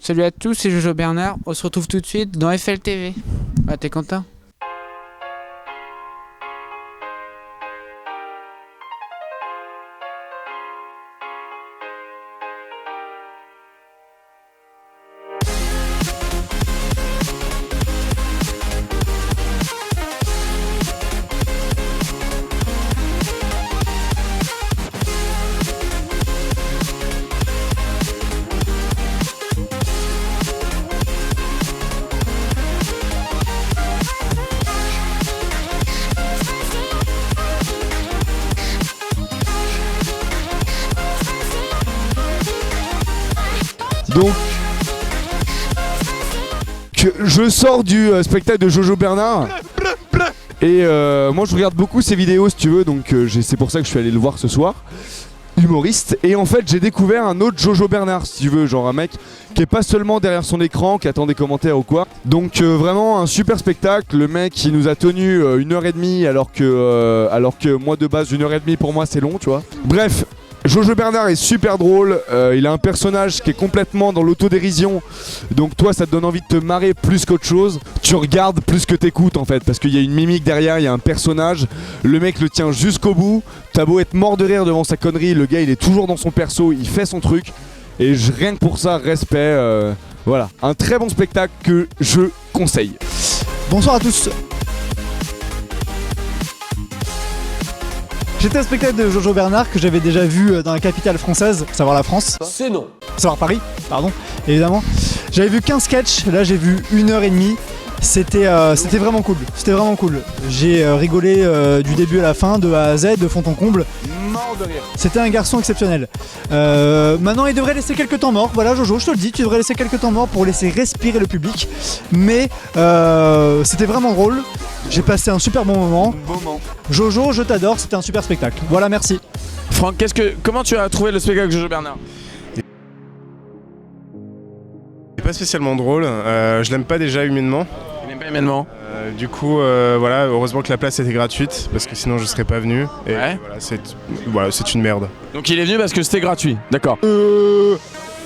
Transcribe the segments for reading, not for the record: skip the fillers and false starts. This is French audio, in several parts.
Salut à tous, c'est Jojo Bernard. On se retrouve tout de suite dans FLTV. Ah, t'es content? Donc, je sors du spectacle de Jojo Bernard. Et moi je regarde beaucoup ses vidéos si tu veux, donc c'est pour ça que je suis allé le voir ce soir. Humoriste. Et en fait j'ai découvert un autre Jojo Bernard si tu veux, genre un mec qui est pas seulement derrière son écran, qui attend des commentaires ou quoi. Donc vraiment un super spectacle. Le mec il nous a tenu 1h30 alors que moi de base 1h30 pour moi c'est long tu vois. Bref. Jojo Bernard est super drôle, il a un personnage qui est complètement dans l'autodérision, donc toi ça te donne envie de te marrer plus qu'autre chose. Tu regardes plus que t'écoutes en fait, parce qu'il y a une mimique derrière, il y a un personnage, le mec le tient jusqu'au bout, t'as beau être mort de rire devant sa connerie, le gars il est toujours dans son perso, il fait son truc, et rien que pour ça, respect, voilà. Un très bon spectacle que je conseille. Bonsoir à tous. J'étais un spectacle de Jojo Bernard que j'avais déjà vu dans la capitale française, à savoir la France. C'est non. À savoir Paris, pardon, évidemment. J'avais vu 15 sketchs, là j'ai vu 1h30. C'était vraiment cool, c'était vraiment cool. J'ai rigolé du début à la fin, de A à Z, de fond en comble. Mort de rire. C'était un garçon exceptionnel. Maintenant il devrait laisser quelques temps morts, voilà Jojo, je te le dis, tu devrais laisser quelques temps morts pour laisser respirer le public. Mais c'était vraiment drôle, j'ai passé un super bon moment. Jojo, je t'adore, c'était un super spectacle. Voilà, merci. Franck, comment tu as trouvé le spectacle de Jojo Bernard? C'est pas spécialement drôle, je l'aime pas déjà humainement. Il n'aime pas humainement. Du coup, voilà, heureusement que la place était gratuite parce que sinon je serais pas venu. Et Ouais. voilà, c'est une merde. Donc il est venu parce que c'était gratuit, d'accord.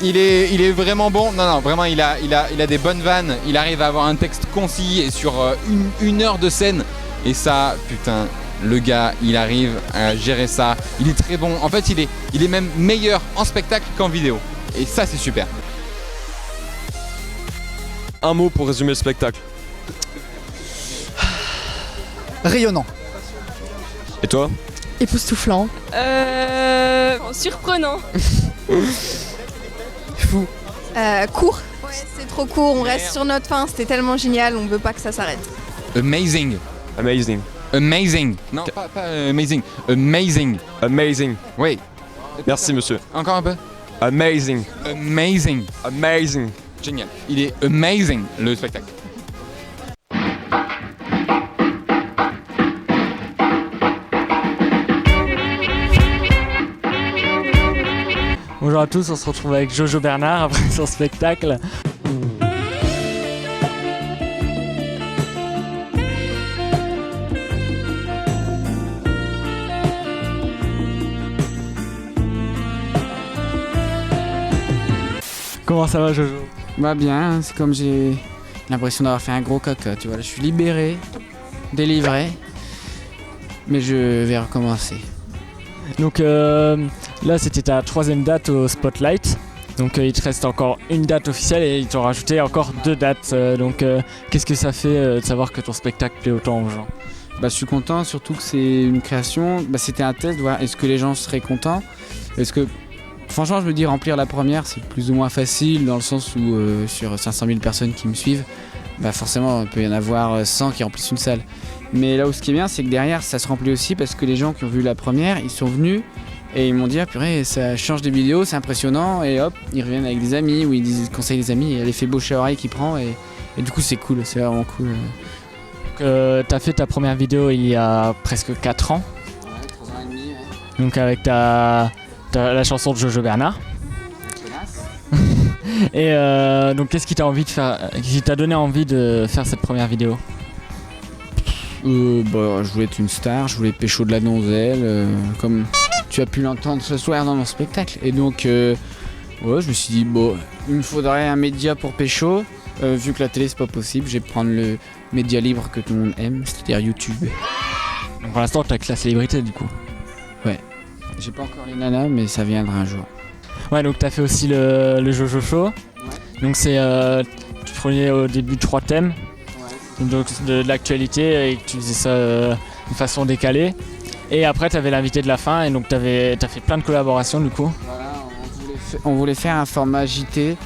Il est vraiment bon. Non, vraiment, il a des bonnes vannes. Il arrive à avoir un texte concis et sur une heure de scène. Et ça, putain, le gars, il arrive à gérer ça. Il est très bon. En fait, il est même meilleur en spectacle qu'en vidéo. Et ça, c'est super. Un mot pour résumer le spectacle. Rayonnant. Et toi? Époustouflant. Surprenant. Fou. Court. Ouais, c'est trop court, on reste sur notre fin, c'était tellement génial, on veut pas que ça s'arrête. Amazing. Amazing. Amazing. Non, pas amazing. Amazing. Amazing. Oui. Merci monsieur. Encore un peu. Amazing. Amazing. Amazing. Génial. Il est amazing, le spectacle. Bonjour à tous, on se retrouve avec Jojo Bernard après son spectacle. Comment ça va Jojo? Bah bien, c'est comme j'ai l'impression d'avoir fait un gros caca, tu vois. Là, je suis libéré, délivré, mais je vais recommencer. Donc là c'était ta 3e date au Spotlight. Donc il te reste encore une date officielle et ils t'ont rajouté encore 2 dates. Donc qu'est-ce que ça fait de savoir que ton spectacle plaît autant aux gens? Bah, je suis content, surtout que c'est une création. Bah, c'était un test, voir est-ce que les gens seraient contents. Est-ce que, franchement, je me dis remplir la première, c'est plus ou moins facile dans le sens où sur 500 000 personnes qui me suivent, bah forcément, il peut y en avoir 100 qui remplissent une salle. Mais là où ce qui est bien, c'est que derrière, ça se remplit aussi parce que les gens qui ont vu la première, ils sont venus et ils m'ont dit ah purée, ça change des vidéos, c'est impressionnant, et hop, ils reviennent avec des amis ou ils conseillent des amis, et il y a l'effet bouche à oreille qui prend et du coup c'est cool, c'est vraiment cool. Donc t'as fait ta première vidéo il y a presque 4 ans. Ouais, 3 ans et demi, ouais. Donc avec la chanson de Jojo Bernard. Et donc qu'est-ce qui t'a donné envie de faire cette première vidéo? Bah, je voulais être une star, je voulais pécho de la donzelle, comme tu as pu l'entendre ce soir dans mon spectacle. Et donc, Ouais, je me suis dit, bon, il me faudrait un média pour pécho. Vu que la télé c'est pas possible, je vais prendre le média libre que tout le monde aime, c'est-à-dire YouTube. Donc pour l'instant, t'as que la célébrité du coup. J'ai pas encore les nanas, mais ça viendra un jour. Ouais, donc t'as fait aussi le Jojo Show. Donc c'est, tu prenais au début 3 thèmes donc de l'actualité et tu faisais ça de façon décalée. Et après t'avais l'invité de la fin et donc t'as fait plein de collaborations du coup. Voilà, on voulait faire un format JT,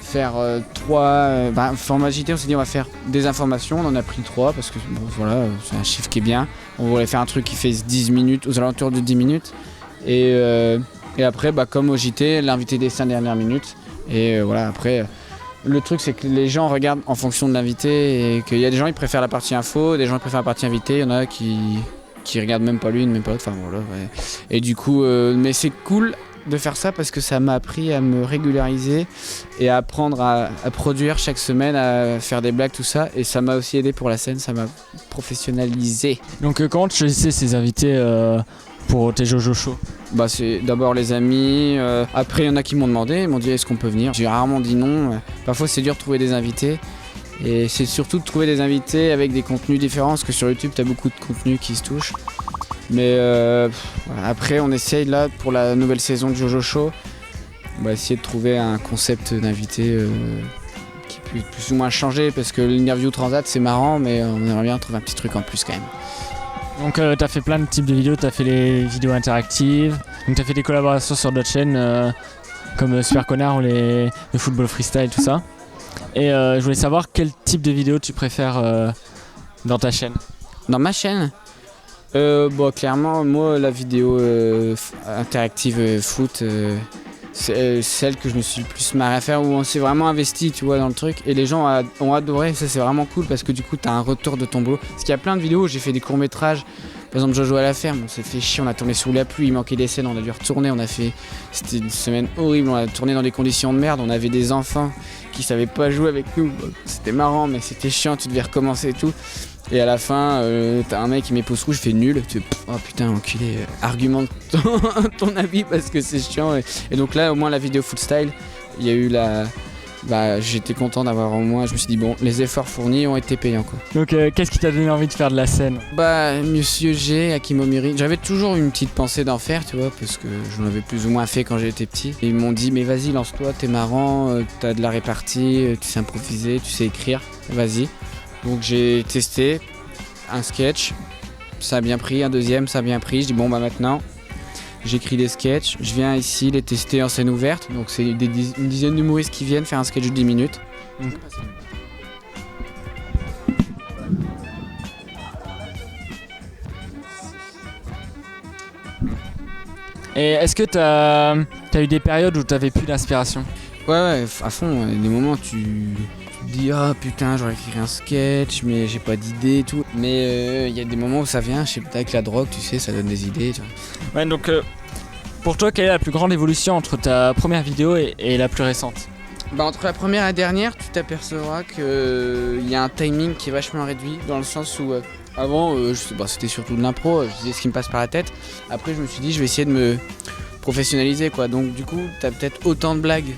faire 3... format JT, on s'est dit on va faire des informations, on en a pris 3 parce que bon, voilà, c'est un chiffre qui est bien. On voulait faire un truc qui fait 10 minutes, aux alentours de 10 minutes. Et après, comme au JT, l'invité des 5 dernières minutes. Et voilà, après, le truc c'est que les gens regardent en fonction de l'invité et qu'il y a des gens qui préfèrent la partie info, des gens qui préfèrent la partie invité, il y en a qui regardent même pas l'une, même pas l'autre, enfin voilà. Ouais. Et du coup, mais c'est cool de faire ça parce que ça m'a appris à me régulariser et à apprendre à produire chaque semaine, à faire des blagues, tout ça. Et ça m'a aussi aidé pour la scène, ça m'a professionnalisé. Donc comment tu choisissais ces invités pour tes Jojo Show? C'est d'abord les amis, après il y en a qui m'ont demandé, ils m'ont dit est-ce qu'on peut venir. J'ai rarement dit non, parfois c'est dur de trouver des invités. Et c'est surtout de trouver des invités avec des contenus différents, parce que sur YouTube t'as beaucoup de contenus qui se touchent. Mais après on essaye là pour la nouvelle saison de Jojo Show, on va essayer de trouver un concept d'invité qui peut plus ou moins changer, parce que l'interview transat c'est marrant, mais on aimerait bien trouver un petit truc en plus quand même. Donc t'as fait plein de types de vidéos, t'as fait les vidéos interactives, donc t'as fait des collaborations sur d'autres chaînes comme Super Connard ou le football freestyle, tout ça. Et je voulais savoir quel type de vidéo tu préfères dans ta chaîne. Dans ma chaîne clairement, moi la vidéo interactive foot, c'est celle que je me suis le plus marré à faire, où on s'est vraiment investi, tu vois, dans le truc, et les gens ont adoré. Ça c'est vraiment cool parce que du coup t'as un retour de ton boulot, parce qu'il y a plein de vidéos où j'ai fait des courts métrages, par exemple Jojo à la ferme, on s'est fait chier, on a tourné sous la pluie, il manquait des scènes, on a dû retourner, c'était une semaine horrible, on a tourné dans des conditions de merde, on avait des enfants qui savaient pas jouer avec nous, c'était marrant mais c'était chiant, tu devais recommencer et tout. Et à la fin, t'as un mec qui met pouce rouge, fait nul. Tu fais oh putain, enculé, argumente ton avis parce que c'est chiant. Et donc là, au moins, la vidéo foot style, il y a eu j'étais content d'avoir au moins. Je me suis dit, bon, les efforts fournis ont été payants quoi. Donc, qu'est-ce qui t'a donné envie de faire de la scène? Monsieur G, Akimomiri. J'avais toujours une petite pensée d'en faire, tu vois, parce que j'en avais plus ou moins fait quand j'étais petit. Et ils m'ont dit, mais vas-y, lance-toi, t'es marrant, t'as de la répartie, tu sais improviser, tu sais écrire, vas-y. Donc j'ai testé un sketch, ça a bien pris, un deuxième, ça a bien pris. Je dis bon maintenant, j'écris des sketchs, je viens ici les tester en scène ouverte. Donc c'est une dizaine d'humoristes qui viennent faire un sketch de 10 minutes. Et est-ce que t'as eu des périodes où t'avais plus d'inspiration? Ouais, à fond, des moments où tu te dis ah putain j'aurais écrit un sketch mais j'ai pas d'idée et tout. Mais il y a des moments où ça vient, je sais pas, avec la drogue tu sais, ça donne des idées. Tu vois. Ouais, donc pour toi quelle est la plus grande évolution entre ta première vidéo et la plus récente? Entre la première et la dernière, tu t'apercevras qu'il y a un timing qui est vachement réduit, dans le sens où avant c'était surtout de l'impro, je disais ce qui me passe par la tête. Après je me suis dit je vais essayer de me professionnaliser quoi. Donc du coup t'as peut-être autant de blagues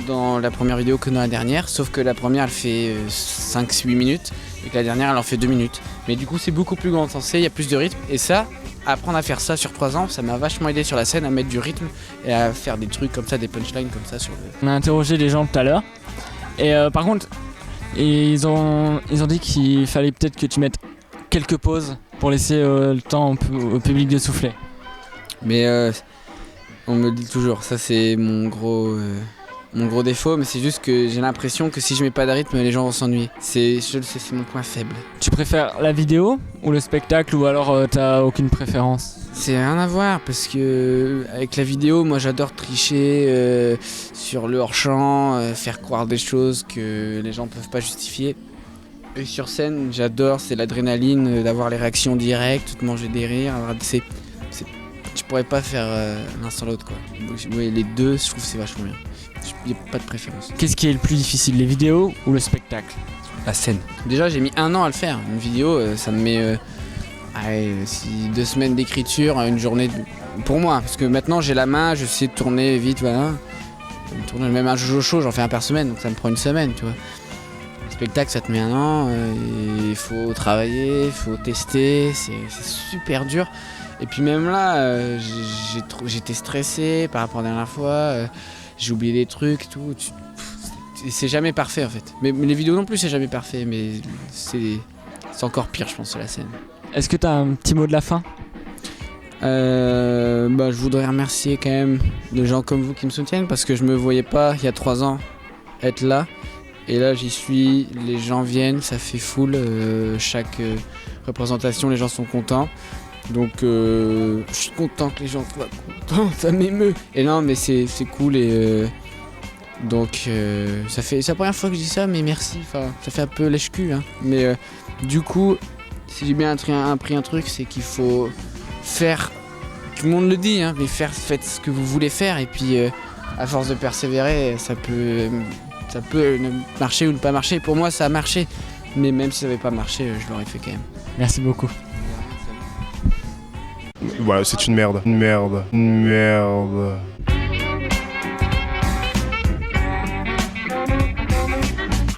dans la première vidéo que dans la dernière, sauf que la première elle fait 5-8 minutes et que la dernière elle en fait 2 minutes. Mais du coup c'est beaucoup plus condensé, il y a plus de rythme, et ça, apprendre à faire ça sur 3 ans, ça m'a vachement aidé sur la scène à mettre du rythme et à faire des trucs comme ça, des punchlines comme ça sur le... On a interrogé les gens tout à l'heure et par contre ils ont dit qu'il fallait peut-être que tu mettes quelques pauses pour laisser le temps au public de souffler. Mais on me le dit toujours, ça c'est mon gros défaut, mais c'est juste que j'ai l'impression que si je mets pas de rythme, les gens vont s'ennuyer. Je le sais, c'est mon point faible. Tu préfères la vidéo ou le spectacle, ou alors t'as aucune préférence? C'est rien à voir, parce que avec la vidéo, moi j'adore tricher sur le hors-champ, faire croire des choses que les gens peuvent pas justifier. Et sur scène, j'adore, c'est l'adrénaline d'avoir les réactions directes, de manger des rires. Alors, tu pourrais pas faire l'un sans l'autre quoi. Oui, les deux, je trouve que c'est vachement bien. Il n'y a pas de préférence. Qu'est-ce qui est le plus difficile, les vidéos ou le spectacle? La scène. Déjà j'ai mis 1 an à le faire. Une vidéo, ça me met 2 semaines d'écriture, une journée pour moi. Parce que maintenant j'ai la main, je sais tourner vite, voilà. Comme tournage. Même un Jojo Show, j'en fais un par semaine, donc ça me prend une semaine, tu vois. Le spectacle, ça te met un an, il faut travailler, il faut tester, c'est super dur. Et puis même là, j'étais stressé par rapport à la dernière fois, j'ai oublié des trucs et tout. C'est jamais parfait en fait. Mais les vidéos non plus, c'est jamais parfait, mais c'est encore pire, je pense, à la scène. Est-ce que tu as un petit mot de la fin? Je voudrais remercier quand même des gens comme vous qui me soutiennent parce que je me voyais pas il y a 3 ans être là. Et là j'y suis, les gens viennent, ça fait full, chaque représentation les gens sont contents. Donc je suis content que les gens soient contents, ça m'émeut. Et non mais c'est cool et donc c'est la première fois que je dis ça mais merci, enfin ça fait un peu lèche-cul hein. Mais du coup si j'ai bien appris un truc c'est qu'il faut faire, tout le monde le dit hein, mais faites ce que vous voulez faire et puis à force de persévérer ça peut marcher ou ne pas marcher. Pour moi, ça a marché. Mais même si ça n'avait pas marché, je l'aurais fait quand même. Merci beaucoup. Voilà, c'est une merde. Une merde.